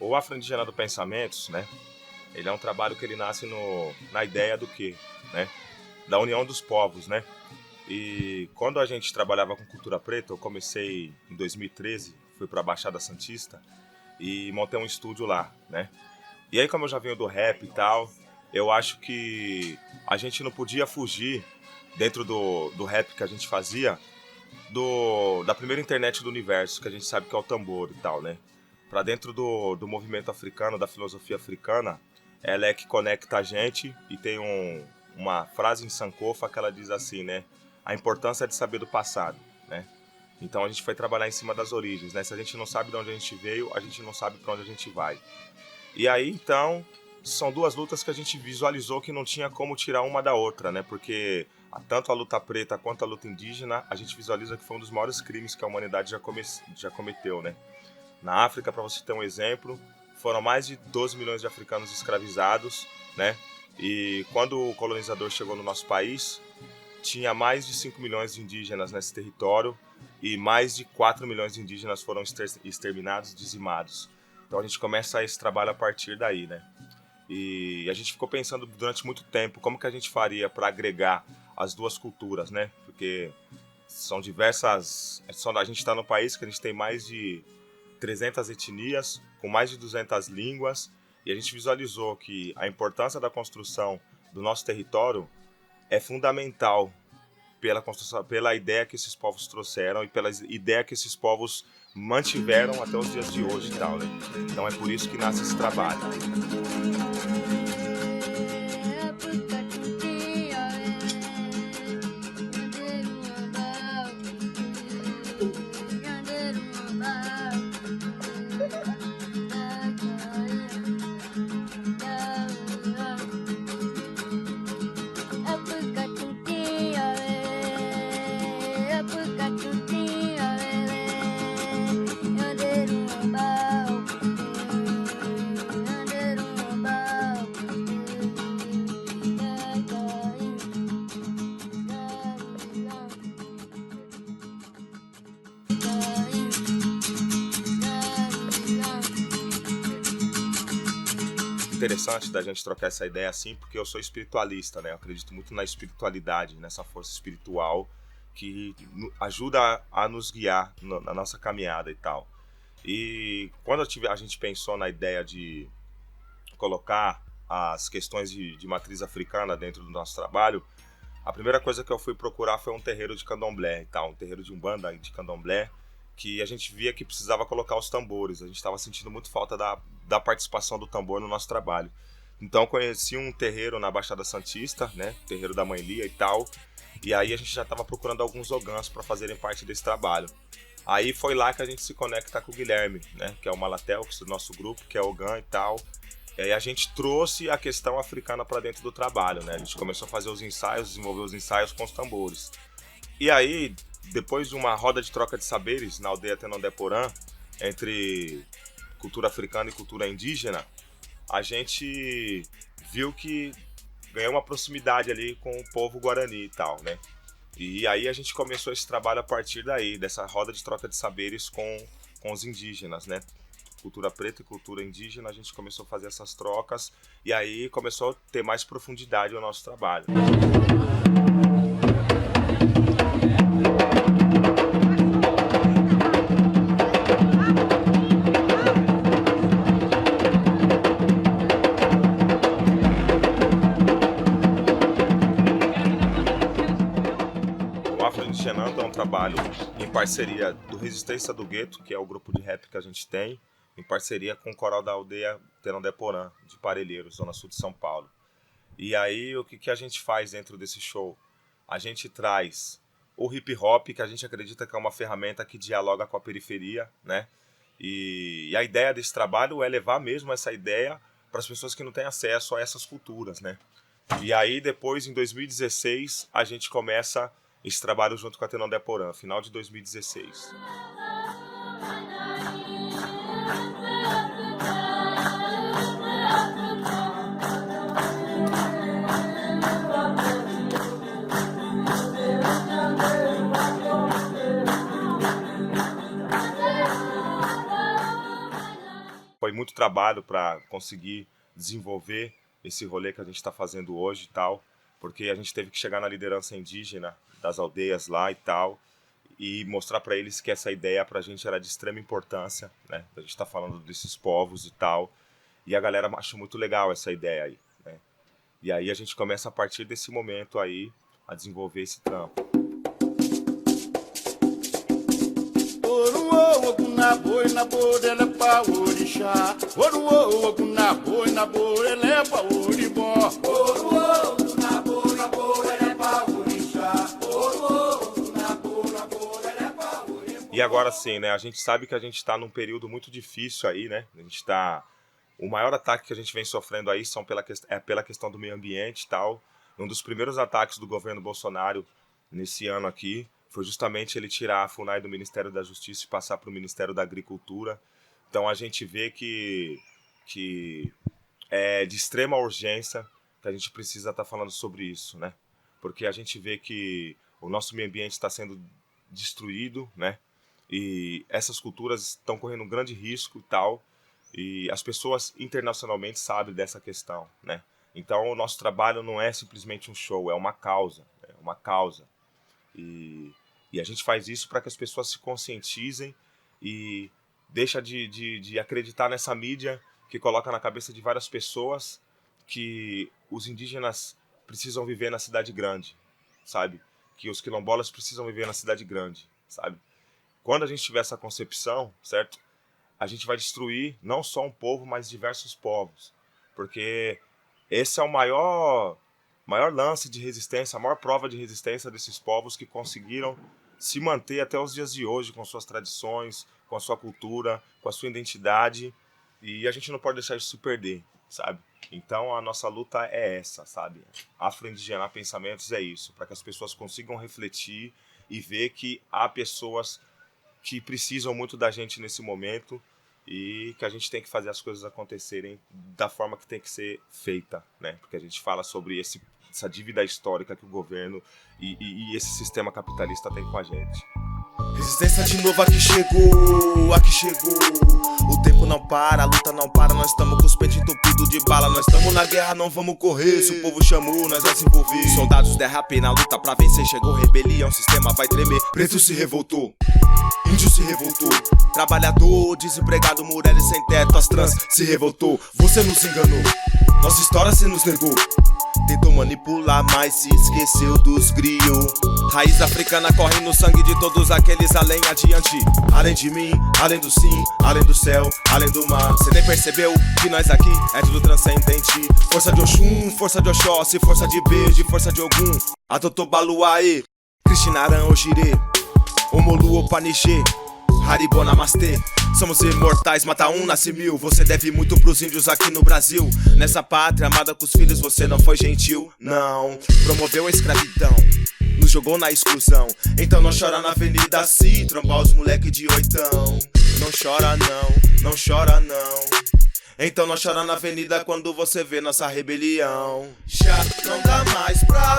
O Afro-Indigenando Pensamentos, né? Ele é um trabalho que ele nasce na ideia do quê? Né? Da união dos povos, né? E quando a gente trabalhava com cultura preta, eu comecei em 2013, fui para a Baixada Santista e montei um estúdio lá, né? E aí, como eu já venho do rap e tal, eu acho que a gente não podia fugir, dentro do rap que a gente fazia, da primeira internet do universo, que a gente sabe que é o tambor e tal, né? Para dentro do movimento africano, da filosofia africana, ela é que conecta a gente e tem uma frase em Sankofa que ela diz assim, né? A importância de saber do passado, né? Então a gente foi trabalhar em cima das origens, né? Se a gente não sabe de onde a gente veio, a gente não sabe para onde a gente vai. E aí, então, são duas lutas que a gente visualizou que não tinha como tirar uma da outra, né? Porque tanto a luta preta quanto a luta indígena, a gente visualiza que foi um dos maiores crimes que a humanidade já cometeu, né? Na África, para você ter um exemplo, foram mais de 12 milhões de africanos escravizados, né? E quando o colonizador chegou no nosso país, tinha mais de 5 milhões de indígenas nesse território e mais de 4 milhões de indígenas foram exterminados, dizimados. Então a gente começa esse trabalho a partir daí, né? E a gente ficou pensando durante muito tempo como que a gente faria para agregar as duas culturas, né? Porque são diversas... A gente está num país que a gente tem mais de 300 etnias, com mais de 200 línguas, e a gente visualizou que a importância da construção do nosso território é fundamental pela construção, pela ideia que esses povos trouxeram e pela ideia que esses povos mantiveram até os dias de hoje e tal, né? Então é por isso que nasce esse trabalho. Interessante da gente trocar essa ideia assim, porque eu sou espiritualista, né? Eu acredito muito na espiritualidade, nessa força espiritual que ajuda a nos guiar na nossa caminhada e tal. E quando a gente pensou na ideia de colocar as questões de matriz africana dentro do nosso trabalho, a primeira coisa que eu fui procurar foi um terreiro de candomblé e tal, um terreiro de umbanda de candomblé, que a gente via que precisava colocar os tambores. A gente estava sentindo muito falta da participação do tambor no nosso trabalho. Então conheci um terreiro na Baixada Santista, né, terreiro da Mãe Lia e tal, e aí a gente já estava procurando alguns ogãs para fazerem parte desse trabalho. Aí foi lá que a gente se conecta com o Guilherme, né, que é o Malatel, que é do nosso grupo, que é ogã e tal. E aí a gente trouxe a questão africana para dentro do trabalho, né? A gente começou a fazer os ensaios, desenvolver os ensaios com os tambores. E aí, depois de uma roda de troca de saberes na aldeia Tenondeporã, entre cultura africana e cultura indígena, a gente viu que ganhou uma proximidade ali com o povo guarani e tal, né? E aí a gente começou esse trabalho a partir daí, dessa roda de troca de saberes com os indígenas, né? Cultura preta e cultura indígena, a gente começou a fazer essas trocas e aí começou a ter mais profundidade o nosso trabalho. O Afro-Indigenando é um trabalho em parceria do Resistência do Gueto, que é o grupo de rap que a gente tem, em parceria com o coral da aldeia Tenondeporã, de Parelheiros, zona sul de São Paulo. E aí, o que a gente faz dentro desse show? A gente traz o hip hop, que a gente acredita que é uma ferramenta que dialoga com a periferia, né? E a ideia desse trabalho é levar mesmo essa ideia para as pessoas que não têm acesso a essas culturas, né? E aí, depois, em 2016, a gente começa esse trabalho junto com a Tenondeporã, final de 2016. Foi muito trabalho para conseguir desenvolver esse rolê que a gente está fazendo hoje e tal, porque a gente teve que chegar na liderança indígena das aldeias lá e tal, e mostrar para eles que essa ideia para a gente era de extrema importância, né? A gente está falando desses povos e tal, e a galera achou muito legal essa ideia aí, né? E aí a gente começa a partir desse momento aí a desenvolver esse trampo. E agora sim, né? A gente sabe que a gente está num período muito difícil aí, né? A gente tá... O maior ataque que a gente vem sofrendo aí é pela questão do meio ambiente e tal. Um dos primeiros ataques do governo Bolsonaro nesse ano aqui foi justamente ele tirar a FUNAI do Ministério da Justiça e passar para o Ministério da Agricultura. Então a gente vê que é de extrema urgência que a gente precisa estar falando sobre isso, né? Porque a gente vê que o nosso meio ambiente está sendo destruído, né? E essas culturas estão correndo um grande risco e tal. E as pessoas internacionalmente sabem dessa questão, né? Então o nosso trabalho não é simplesmente um show, é uma causa, E a gente faz isso para que as pessoas se conscientizem e deixa de acreditar nessa mídia que coloca na cabeça de várias pessoas que os indígenas precisam viver na cidade grande, sabe? Que os quilombolas precisam viver na cidade grande, sabe? Quando a gente tiver essa concepção, certo? A gente vai destruir não só um povo, mas diversos povos. Porque esse é o maior lance de resistência, a maior prova de resistência desses povos que conseguiram se manter até os dias de hoje com suas tradições, com a sua cultura, com a sua identidade. E a gente não pode deixar isso se perder, sabe? Então a nossa luta é essa, sabe? Afro-indigenar pensamentos é isso, para que as pessoas consigam refletir e ver que há pessoas que precisam muito da gente nesse momento e que a gente tem que fazer as coisas acontecerem da forma que tem que ser feita, né? Porque a gente fala sobre essa dívida histórica que o governo e esse sistema capitalista tem com a gente. Resistência de novo, aqui chegou. O tempo não para, a luta não para. Nós estamos com os peitos entupidos de bala. Nós estamos na guerra, não vamos correr. Se o povo chamou, nós vai se envolver. Soldados derrapem na luta pra vencer. Chegou rebelião, sistema vai tremer. Preto se revoltou, índio se revoltou, trabalhador, desempregado, mulheres sem teto, as trans se revoltou. Você nos enganou, nossa história cê nos negou. Tentou manipular, mas se esqueceu dos griot. Raiz africana corre no sangue de todos aqueles além adiante. Além de mim, além do sim, além do céu, além do mar. Cê nem percebeu que nós aqui é tudo transcendente. Força de Oxum, força de Oxóssi, força de Beijo, força de Ogum. Atotô Baluaê, Krishnaran Ojire, Omolu Opanixê, Haribo Namastê. Somos imortais, mata um, nasce mil. Você deve muito pros índios aqui no Brasil. Nessa pátria amada com os filhos você não foi gentil, não. Promoveu a escravidão, nos jogou na exclusão. Então não chora na avenida assim, trombar os moleque de oitão. Não chora não, não chora não. Então não chora na avenida quando você vê nossa rebelião. Já não dá mais pra